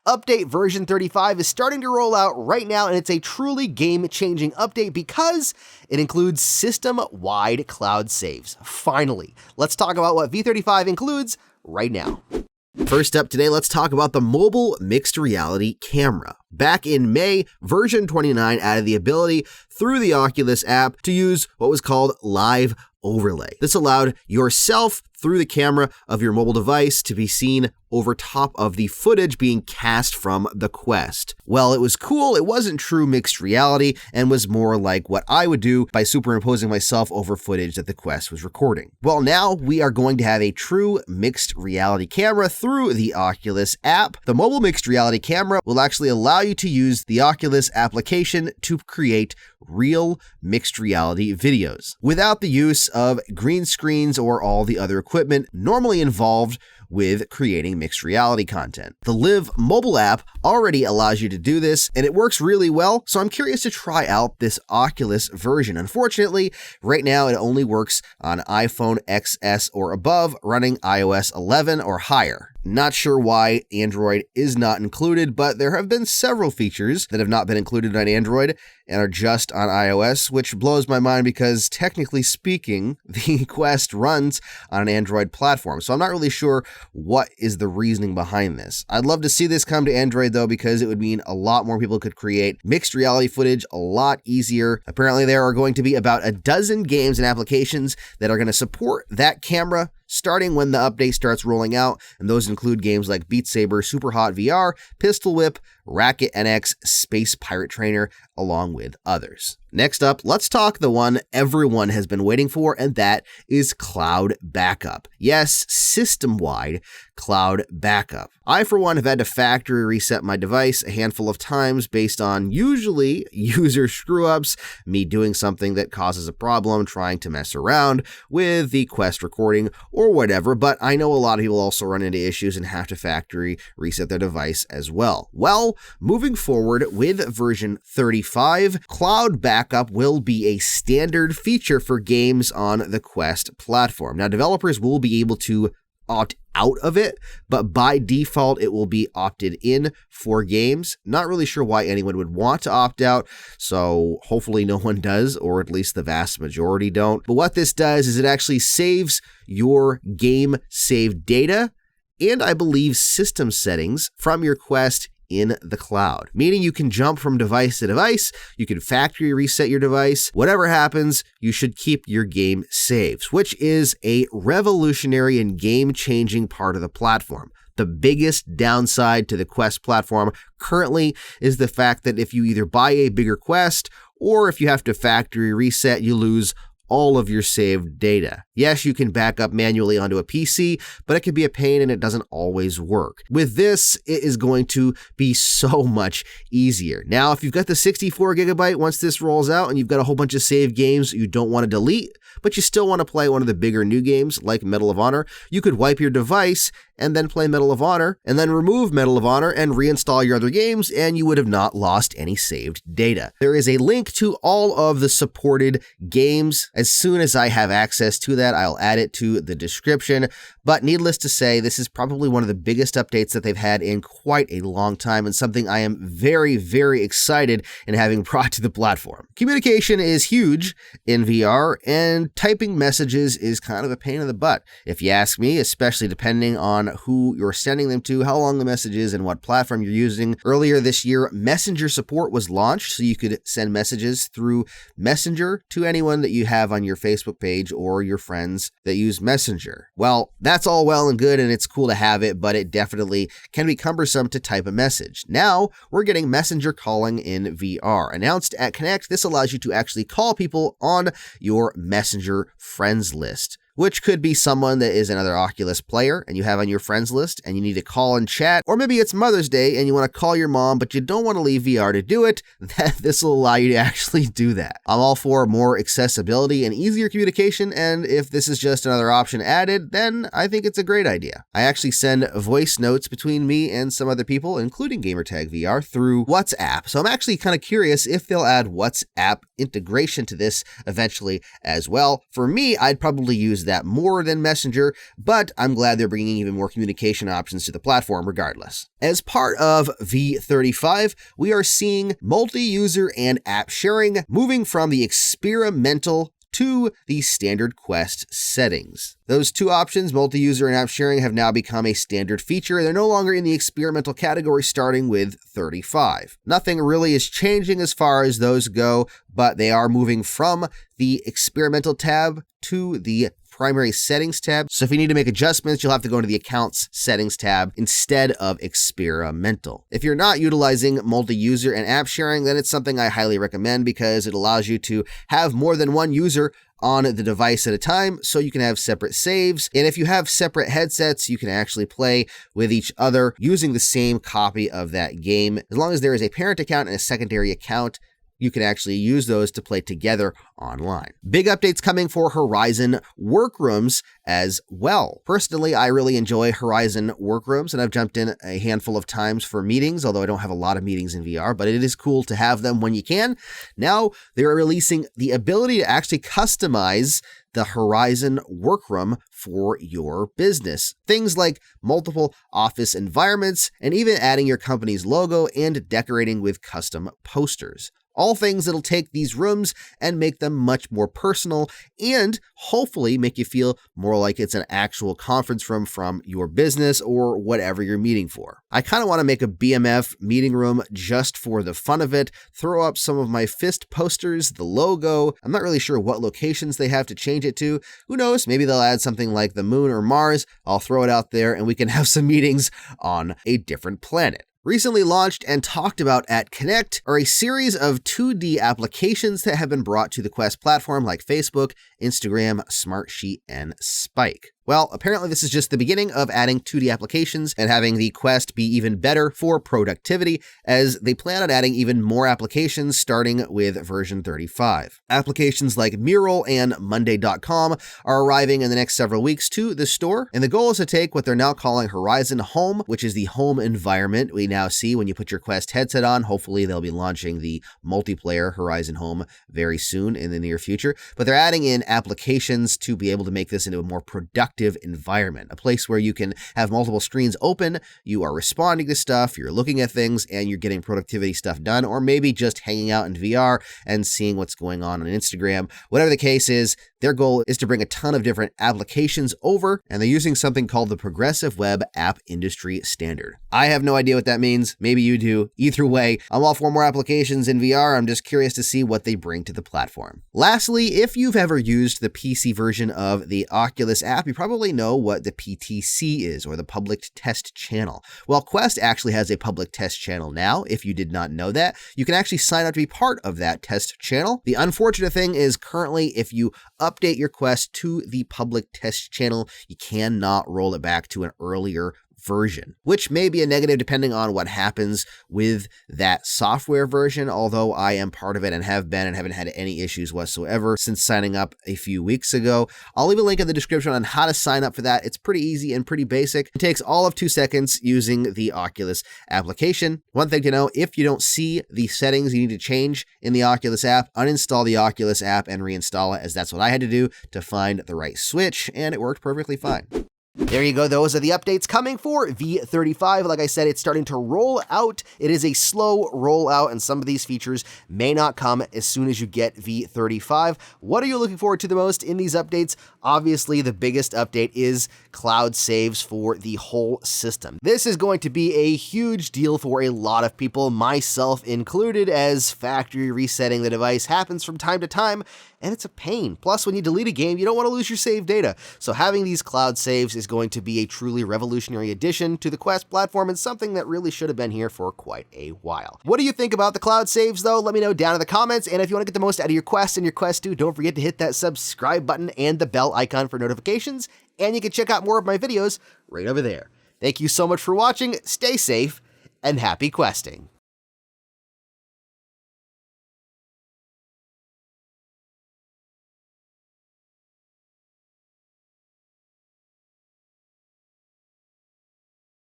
Update version 35 is starting to roll out right now, and it's a truly game-changing update because it includes system-wide cloud saves. Finally, let's talk about what V35 includes right now. First up today, let's talk about the mobile mixed reality camera. Back in May, version 29 added the ability through the Oculus app to use what was called live overlay. This allowed yourself through the camera of your mobile device to be seen over top of the footage being cast from the Quest. Well, it was cool. It wasn't true mixed reality and was more like what I would do by superimposing myself over footage that the Quest was recording. Well, now we are going to have a true mixed reality camera through the Oculus app. The mobile mixed reality camera will actually allow you to use the Oculus application to create real mixed reality videos without the use of green screens or all the other equipment normally involved with creating mixed reality content. The Live mobile app already allows you to do this, and it works really well, so I'm curious to try out this Oculus version. Unfortunately, right now it only works on iPhone XS or above, running iOS 11 or higher. Not sure why Android is not included, but there have been several features that have not been included on Android and are just on iOS, which blows my mind because technically speaking, the Quest runs on an Android platform. So I'm not really sure what is the reasoning behind this. I'd love to see this come to Android though, because it would mean a lot more people could create mixed reality footage a lot easier. Apparently there are going to be about a dozen games and applications that are going to support that camera starting when the update starts rolling out, and those include games like Beat Saber, Super Hot VR, Pistol Whip, Racket NX, Space Pirate Trainer, along with others. Next up, let's talk the one everyone has been waiting for, and that is cloud backup. Yes, system-wide cloud backup. I, for one, have had to factory reset my device a handful of times based on usually user screw-ups, me doing something that causes a problem, trying to mess around with the Quest recording or whatever, but I know a lot of people also run into issues and have to factory reset their device as well. Well, moving forward with version 35, cloud backup will be a standard feature for games on the Quest platform. Now, developers will be able to opt out of it, but by default, it will be opted in for games. Not really sure why anyone would want to opt out, so hopefully no one does, or at least the vast majority don't. But what this does is it actually saves your game save data and I believe system settings from your Quest in the cloud, meaning you can jump from device to device, you can factory reset your device, whatever happens, you should keep your game saves, which is a revolutionary and game-changing part of the platform. The biggest downside to the Quest platform currently is the fact that if you either buy a bigger Quest or if you have to factory reset, you lose all of your saved data. Yes, you can back up manually onto a PC, but it can be a pain and it doesn't always work. With this, it is going to be so much easier. Now, if you've got the 64 gigabyte, once this rolls out and you've got a whole bunch of saved games you don't want to delete, but you still want to play one of the bigger new games like Medal of Honor, you could wipe your device and then play Medal of Honor, and then remove Medal of Honor and reinstall your other games, and you would have not lost any saved data. There is a link to all of the supported games. As soon as I have access to that, I'll add it to the description. But needless to say, this is probably one of the biggest updates that they've had in quite a long time, and something I am very, very excited in having brought to the platform. Communication is huge in VR, and typing messages is kind of a pain in the butt, if you ask me, especially depending on who you're sending them to, how long the message is, and what platform you're using. Earlier this year, Messenger support was launched, so you could send messages through Messenger to anyone that you have on your Facebook page or your friends that use Messenger. Well, that's all well and good, and it's cool to have it, but it definitely can be cumbersome to type a message. Now, we're getting Messenger calling in VR. Announced at Connect, this allows you to actually call people on your Messenger friends list, which could be someone that is another Oculus player and you have on your friends list and you need to call and chat, or maybe it's Mother's Day and you want to call your mom, but you don't want to leave VR to do it. This will allow you to actually do that. I'm all for more accessibility and easier communication, and if this is just another option added, then I think it's a great idea. I actually send voice notes between me and some other people, including Gamertag VR, through WhatsApp. So I'm actually kind of curious if they'll add WhatsApp integration to this eventually as well. For me, I'd probably use that more than Messenger, but I'm glad they're bringing even more communication options to the platform regardless. As part of V35, we are seeing multi-user and app sharing moving from the experimental to the standard Quest settings. Those two options, multi-user and app sharing, have now become a standard feature. They're no longer in the experimental category starting with 35. Nothing really is changing as far as those go, but they are moving from the experimental tab to the primary settings tab. So if you need to make adjustments, you'll have to go into the accounts settings tab instead of experimental. If you're not utilizing multi-user and app sharing, then it's something I highly recommend because it allows you to have more than one user on the device at a time, so you can have separate saves. And if you have separate headsets, you can actually play with each other using the same copy of that game. As long as there is a parent account and a secondary account, you can actually use those to play together online. Big updates coming for Horizon Workrooms as well. Personally, I really enjoy Horizon Workrooms, and I've jumped in a handful of times for meetings, although I don't have a lot of meetings in VR, but it is cool to have them when you can. Now they're releasing the ability to actually customize the Horizon Workroom for your business. Things like multiple office environments, and even adding your company's logo and decorating with custom posters. All things that'll take these rooms and make them much more personal and hopefully make you feel more like it's an actual conference room from your business or whatever you're meeting for. I kind of want to make a BMF meeting room just for the fun of it, throw up some of my fist posters, the logo. I'm not really sure what locations they have to change it to. Who knows? Maybe they'll add something like the moon or Mars. I'll throw it out there and we can have some meetings on a different planet. Recently launched and talked about at Connect are a series of 2D applications that have been brought to the Quest platform like Facebook, Instagram, Smartsheet, and Spike. Well, apparently this is just the beginning of adding 2D applications and having the Quest be even better for productivity, as they plan on adding even more applications starting with version 35. Applications like Mural and Monday.com are arriving in the next several weeks to the store, and the goal is to take what they're now calling Horizon Home, which is the home environment we now see when you put your Quest headset on. Hopefully they'll be launching the multiplayer Horizon Home very soon in the near future, but they're adding in applications to be able to make this into a more productive environment, a place where you can have multiple screens open, you are responding to stuff, you're looking at things, and you're getting productivity stuff done, or maybe just hanging out in VR and seeing what's going on Instagram. Whatever the case is, their goal is to bring a ton of different applications over, and they're using something called the Progressive Web App Industry Standard. I have no idea what that means. Maybe you do. Either way, I'm all for more applications in VR. I'm just curious to see what they bring to the platform. Lastly, if you've ever used the PC version of the Oculus app, you probably know what the PTC is, or the Public Test Channel. Well, Quest actually has a public test channel now. If you did not know that, you can actually sign up to be part of that test channel. The unfortunate thing is currently, if you update your Quest to the public test channel, you cannot roll it back to an earlier version, which may be a negative depending on what happens with that software version, although I am part of it and have been and haven't had any issues whatsoever since signing up a few weeks ago. I'll leave a link in the description on how to sign up for that. It's pretty easy and pretty basic. It takes all of 2 seconds using the Oculus application. One thing to know, if you don't see the settings you need to change in the Oculus app, uninstall the Oculus app and reinstall it, as that's what I had to do to find the right switch, and it worked perfectly fine. There you go. Those are the updates coming for V35. Like I said, it's starting to roll out. It is a slow rollout, and some of these features may not come as soon as you get V35. What are you looking forward to the most in these updates? Obviously, the biggest update is cloud saves for the whole system. This is going to be a huge deal for a lot of people, myself included, as factory resetting the device happens from time to time, and it's a pain. Plus, when you delete a game, you don't want to lose your save data. So having these cloud saves is going to be a truly revolutionary addition to the Quest platform, and something that really should have been here for quite a while. What do you think about the cloud saves, though? Let me know down in the comments. And if you want to get the most out of your Quest and your Quest 2, don't forget to hit that subscribe button and the bell icon for notifications. And you can check out more of my videos right over there. Thank you so much for watching. Stay safe and happy questing.